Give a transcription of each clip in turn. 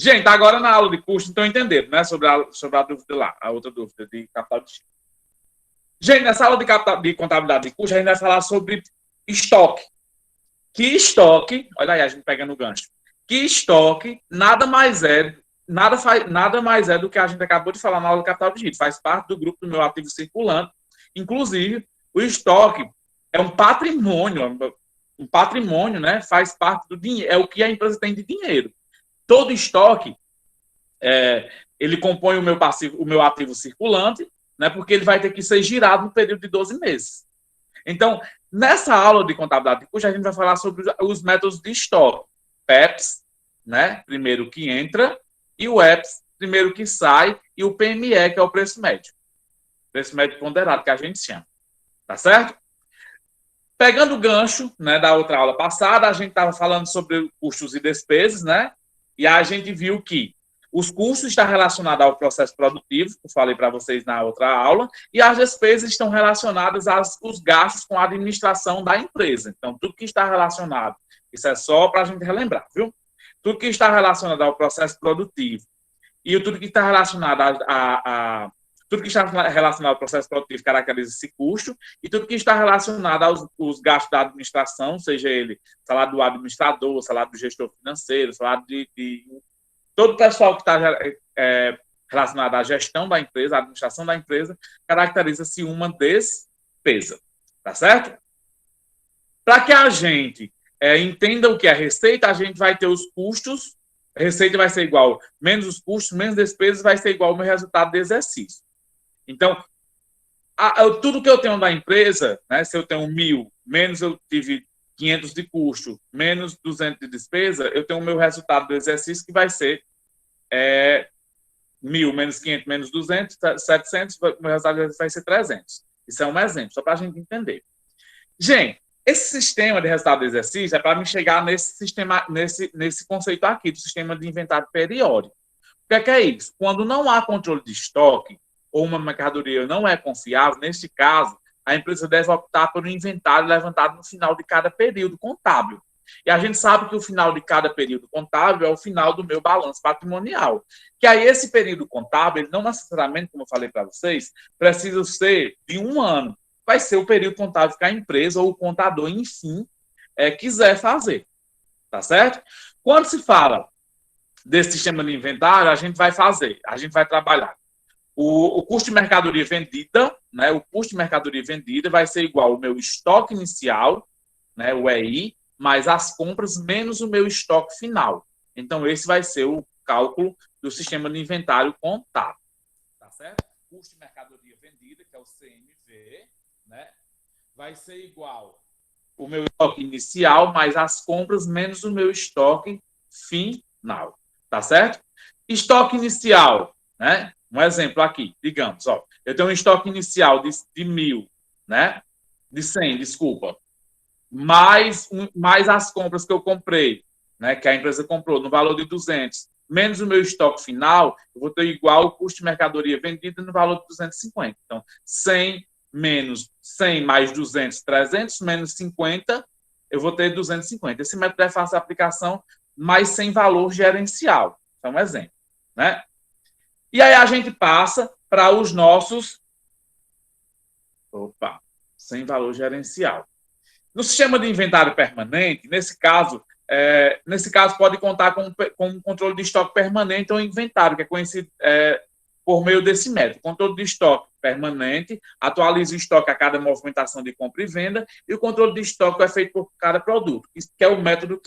Gente, agora na aula de custo, estão entendendo, né? Sobre a dúvida lá, a outra dúvida de capital de giro. Gente, nessa aula de contabilidade de custo, a gente vai falar sobre estoque. Que estoque, olha aí, a gente pega no gancho. Que estoque nada mais é do que a gente acabou de falar na aula de capital de giro. Faz parte do grupo do meu ativo circulante. Inclusive, o estoque é um patrimônio, né? Faz parte do dinheiro, é o que a empresa tem de dinheiro. Todo estoque, ele compõe o meu ativo circulante, né? Porque ele vai ter que ser girado no período de 12 meses. Então, nessa aula de contabilidade de custo, a gente vai falar sobre os métodos de estoque. PEPs, né? Primeiro que entra, e o EPS, primeiro que sai, e o PME, que é o preço médio. Preço médio ponderado, que a gente chama. Tá certo? Pegando o gancho, né, da outra aula passada, a gente estava falando sobre custos e despesas, né? E a gente viu que os custos estão relacionados ao processo produtivo, que eu falei para vocês na outra aula, e as despesas estão relacionadas aos gastos com a administração da empresa. Então, tudo que está relacionado, isso é só para a gente relembrar, viu? Tudo que está relacionado ao processo produtivo e tudo que está relacionado tudo que está relacionado ao processo produtivo caracteriza esse custo, e tudo que está relacionado aos gastos da administração, seja ele salário do administrador, salário do gestor financeiro, salário de todo o pessoal que está relacionado à gestão da empresa, à administração da empresa, caracteriza-se uma despesa. Tá certo? Para que a gente entenda o que é receita, a gente vai ter os custos, receita vai ser igual, menos os custos, menos despesas, vai ser igual ao meu resultado de exercício. Então, tudo que eu tenho da empresa, né, se eu tenho 1.000, menos eu tive 500 de custo, menos 200 de despesa, eu tenho o meu resultado do exercício que vai ser 1.000 menos 500 menos 200, 700, o meu resultado vai ser 300. Isso é um exemplo, só para a gente entender. Gente, esse sistema de resultado do exercício é para me chegar nesse conceito aqui, do sistema de inventário periódico. O que é isso? Quando não há controle de estoque, ou uma mercadoria não é confiável, neste caso, a empresa deve optar por um inventário levantado no final de cada período contábil. E a gente sabe que o final de cada período contábil é o final do meu balanço patrimonial. Que aí esse período contábil, ele não necessariamente, como eu falei para vocês, precisa ser de 1 ano. Vai ser o período contábil que a empresa ou o contador, enfim, quiser fazer. Tá certo? Quando se fala desse sistema de inventário, a gente vai trabalhar. O custo de mercadoria vendida, né? O custo de mercadoria vendida vai ser igual ao meu estoque inicial, né? O EI, mais as compras menos o meu estoque final. Então, esse vai ser o cálculo do sistema de inventário contábil. Tá certo? Custo de mercadoria vendida, que é o CMV, né? Vai ser igual o meu estoque inicial mais as compras menos o meu estoque final. Tá certo? Estoque inicial, né? Um exemplo aqui, digamos, eu tenho um estoque inicial de 1.000, né? De 100, desculpa. Mais as compras que eu comprei, né? Que a empresa comprou, no valor de 200, menos o meu estoque final, eu vou ter igual o custo de mercadoria vendida no valor de 250. Então, 100 menos 100 mais 200, 300, menos 50, eu vou ter 250. Esse método é fácil de aplicação, mas sem valor gerencial. Então, um exemplo, né? E aí a gente passa para os nossos... sem valor gerencial. No sistema de inventário permanente, nesse caso pode contar com um controle de estoque permanente ou inventário, que é conhecido por meio desse método. Controle de estoque permanente, atualiza o estoque a cada movimentação de compra e venda, e o controle de estoque é feito por cada produto. Isso que é o método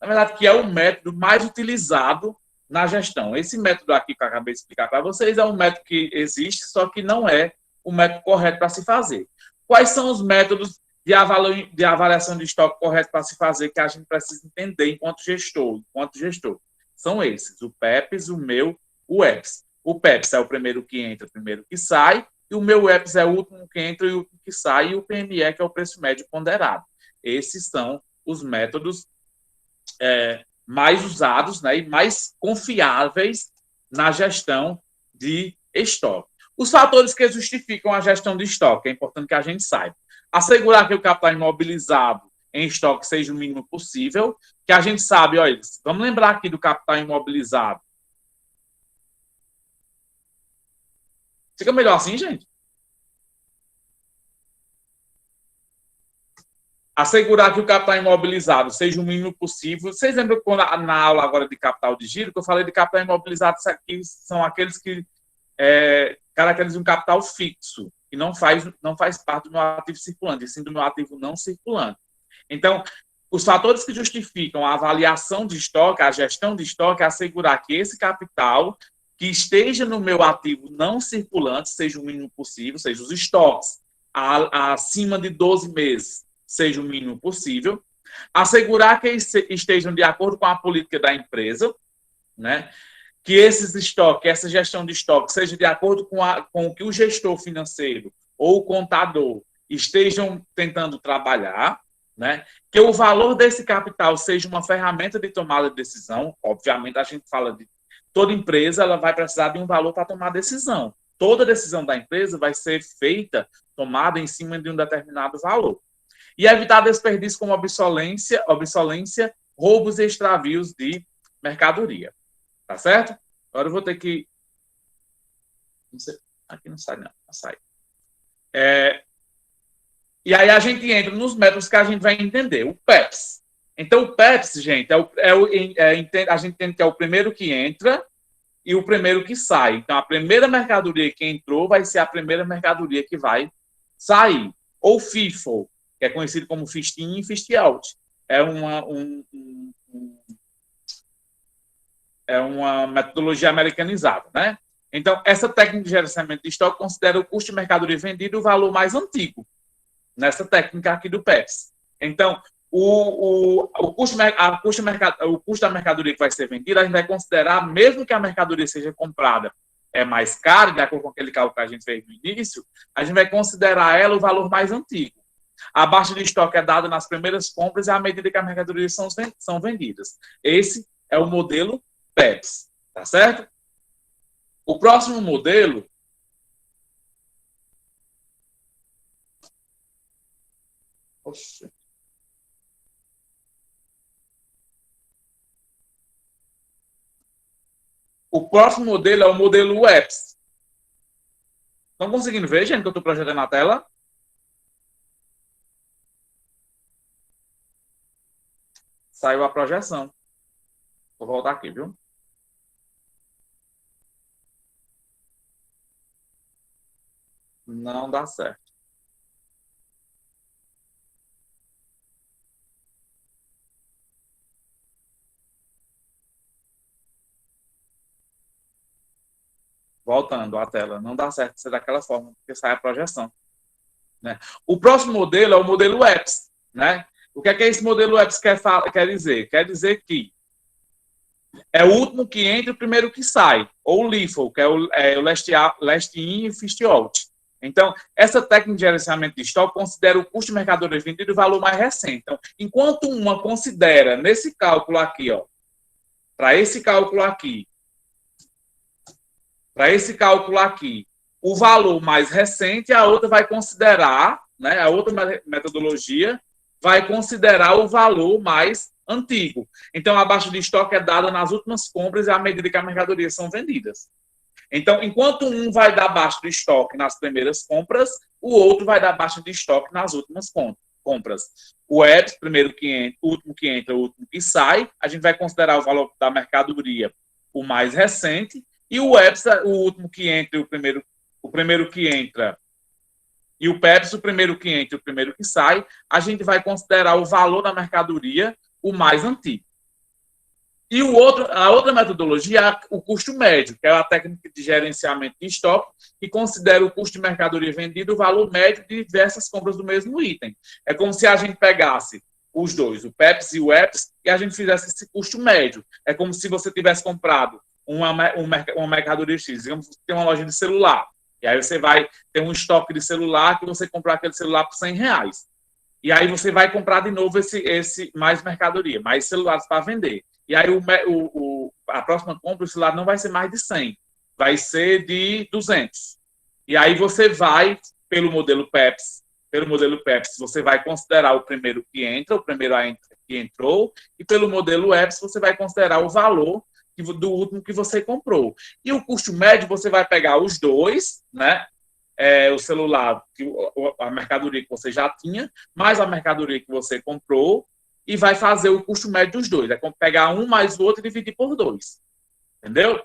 na verdade, que é o método mais utilizado na gestão. Esse método aqui que eu acabei de explicar para vocês é um método que existe, só que não é o método correto para se fazer. Quais são os métodos de avaliação de estoque correto para se fazer que a gente precisa entender enquanto gestor? São esses, o PEPs, o meu, o EPS. O PEPs é o primeiro que entra, o primeiro que sai, e o meu EPS é o último que entra e o último que sai, e o PME, que é o preço médio ponderado. Esses são os métodos mais usados, né, e mais confiáveis na gestão de estoque. Os fatores que justificam a gestão de estoque, é importante que a gente saiba. Assegurar que o capital imobilizado em estoque seja o mínimo possível, que a gente sabe, olha, vamos lembrar aqui do capital imobilizado. Fica melhor assim, gente? Assegurar que o capital imobilizado seja o mínimo possível. Vocês lembram quando, na aula agora de capital de giro, que eu falei de capital imobilizado, isso aqui são aqueles que caracterizam um capital fixo, que não faz parte do meu ativo circulante, e sim do meu ativo não circulante. Então, os fatores que justificam a avaliação de estoque, a gestão de estoque, é assegurar que esse capital que esteja no meu ativo não circulante seja o mínimo possível, seja os estoques acima de 12 meses, seja o mínimo possível, assegurar que estejam de acordo com a política da empresa, né? Que esses estoques, essa gestão de estoque, seja de acordo com o que o gestor financeiro ou o contador estejam tentando trabalhar, né? Que o valor desse capital seja uma ferramenta de tomada de decisão. Obviamente, a gente fala de toda empresa, ela vai precisar de um valor para tomar decisão. Toda decisão da empresa vai ser feita, tomada em cima de um determinado valor. E evitar desperdício como obsolência, roubos e extravios de mercadoria. Tá certo? Agora eu vou ter que... Não sei. Aqui não sai, não. Não sai. E aí a gente entra nos métodos que a gente vai entender. O PEPS. Então, o PEPS, gente, a gente entende que é o primeiro que entra e o primeiro que sai. Então, a primeira mercadoria que entrou vai ser a primeira mercadoria que vai sair. Ou FIFO, que é conhecido como Fist In e Fist Out. É uma metodologia americanizada, né? Então, essa técnica de gerenciamento de estoque considera o custo de mercadoria vendida o valor mais antigo, nessa técnica aqui do PEPS. Então, o custo da mercadoria que vai ser vendida, a gente vai considerar, mesmo que a mercadoria seja comprada mais cara, de acordo com aquele cálculo que a gente fez no início, a gente vai considerar ela o valor mais antigo. A baixa de estoque é dada nas primeiras compras à medida que as mercadorias são vendidas. Esse é o modelo PEPS, tá certo? O próximo modelo é o modelo WEPS. Estão conseguindo ver, gente, que eu estou projetando na tela? Saiu a projeção. Vou voltar aqui, viu? Não dá certo. Voltando à tela. Não dá certo ser daquela forma, porque sai a projeção. Né? O próximo modelo é o modelo WEPS. Né? O que é que esse modelo WEPS quer dizer? Quer dizer que é o último que entra e o primeiro que sai. Ou o LIFO, que é o Last In e Fist Out. Então, essa técnica de gerenciamento de estoque considera o custo de mercadoria vendida e o valor mais recente. Então, enquanto uma considera, nesse cálculo aqui, ó, para esse cálculo aqui, o valor mais recente, a outra vai considerar, né, a outra metodologia vai considerar o valor mais antigo. Então, a baixa de estoque é dada nas últimas compras à medida que as mercadorias são vendidas. Então, enquanto um vai dar baixa de estoque nas primeiras compras, o outro vai dar baixa de estoque nas últimas compras. O EPS, primeiro que entra, o último que entra, o último que sai, a gente vai considerar o valor da mercadoria o mais recente, e o EPS, o último que entra e o primeiro que entra, e o PEPS, o primeiro que entra e o primeiro que sai, a gente vai considerar o valor da mercadoria o mais antigo. E a outra metodologia é o custo médio, que é a técnica de gerenciamento de estoque, que considera o custo de mercadoria vendida o valor médio de diversas compras do mesmo item. É como se a gente pegasse os dois, o PEPS e o EPS, e a gente fizesse esse custo médio. É como se você tivesse comprado uma mercadoria X, digamos que tem uma loja de celular, e aí você vai ter um estoque de celular que você comprar aquele celular por R$100. E aí você vai comprar de novo esse mais mercadoria, mais celulares para vender. E aí a próxima compra, o celular não vai ser mais de 100, vai ser de 200. E aí você vai, pelo modelo PEPS, pelo modelo PEPS, você vai considerar o primeiro que entra, o primeiro que entrou, e pelo modelo EPS, você vai considerar o valor do último que você comprou. E o custo médio, você vai pegar os dois, né? O celular, a mercadoria que você já tinha, mais a mercadoria que você comprou, e vai fazer o custo médio dos dois. É como pegar um mais o outro e dividir por 2. Entendeu?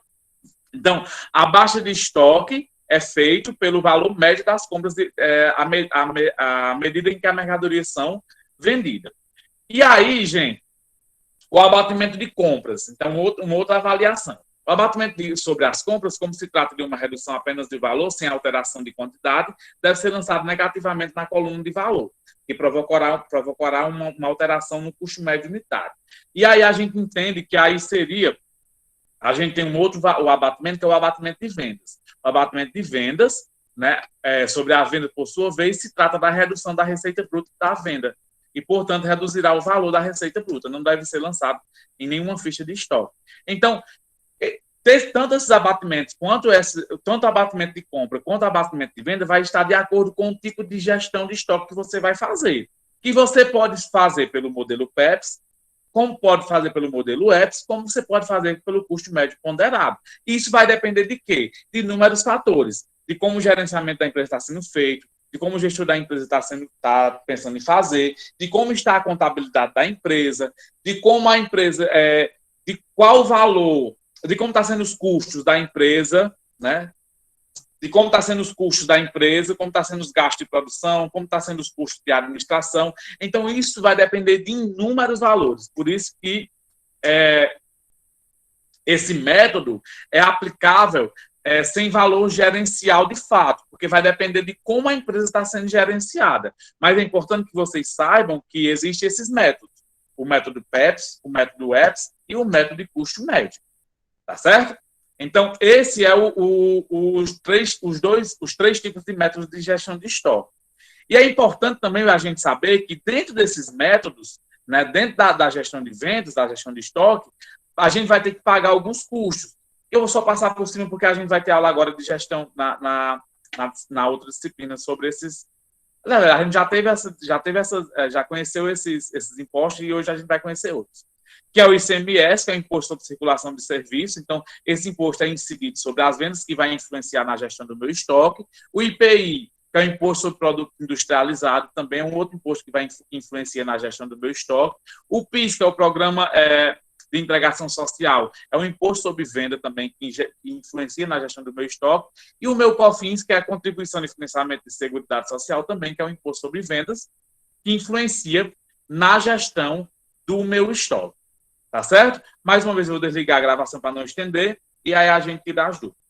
Então, a baixa de estoque é feito pelo valor médio das compras, à medida em que as mercadorias são vendidas. E aí, gente, o abatimento de compras. Então, uma outra avaliação. O abatimento sobre as compras, como se trata de uma redução apenas de valor, sem alteração de quantidade, deve ser lançado negativamente na coluna de valor, que provocará uma alteração no custo médio unitário. E aí a gente entende que aí seria, a gente tem o abatimento, que é o abatimento de vendas. O abatimento de vendas, né, sobre a venda, por sua vez, se trata da redução da receita bruta da venda, e, portanto, reduzirá o valor da receita bruta. Não deve ser lançado em nenhuma ficha de estoque. Então, tanto esses abatimentos, tanto o abatimento de compra quanto o abatimento de venda vai estar de acordo com o tipo de gestão de estoque que você vai fazer. Que você pode fazer pelo modelo PEPS, como pode fazer pelo modelo EPS, como você pode fazer pelo custo médio ponderado. Isso vai depender de quê? De inúmeros fatores. De como o gerenciamento da empresa está sendo feito, de como o gestor da empresa está pensando em fazer, de como está a contabilidade da empresa, de como a empresa, de qual valor, de como estão sendo os custos da empresa, né? De como estão sendo os custos da empresa, como estão sendo os gastos de produção, como estão sendo os custos de administração. Então, isso vai depender de inúmeros valores. Por isso que esse método é aplicável sem valor gerencial de fato, porque vai depender de como a empresa está sendo gerenciada. Mas é importante que vocês saibam que existem esses métodos. O método PEPS, o método EPS e o método de custo médio. Tá certo? Então, esse é os três tipos de métodos de gestão de estoque. E é importante também a gente saber que dentro desses métodos, né, dentro da gestão de vendas, da gestão de estoque, a gente vai ter que pagar alguns custos. Eu vou só passar por cima porque a gente vai ter aula agora de gestão na outra disciplina sobre esses. A gente já conheceu esses impostos e hoje a gente vai conhecer outros. Que é o ICMS, que é o Imposto sobre Circulação de Serviços. Então, esse imposto é incidido sobre as vendas, que vai influenciar na gestão do meu estoque. O IPI, que é o Imposto sobre Produto Industrializado, também é um outro imposto que vai influenciar na gestão do meu estoque. O PIS, que é o Programa de Integração Social, é um imposto sobre venda também, que influencia na gestão do meu estoque. E o meu COFINS, que é a Contribuição de Financiamento de Seguridade Social, também, que é um imposto sobre vendas, que influencia na gestão do meu estoque. Tá certo? Mais uma vez eu vou desligar a gravação para não estender e aí a gente tira as dúvidas.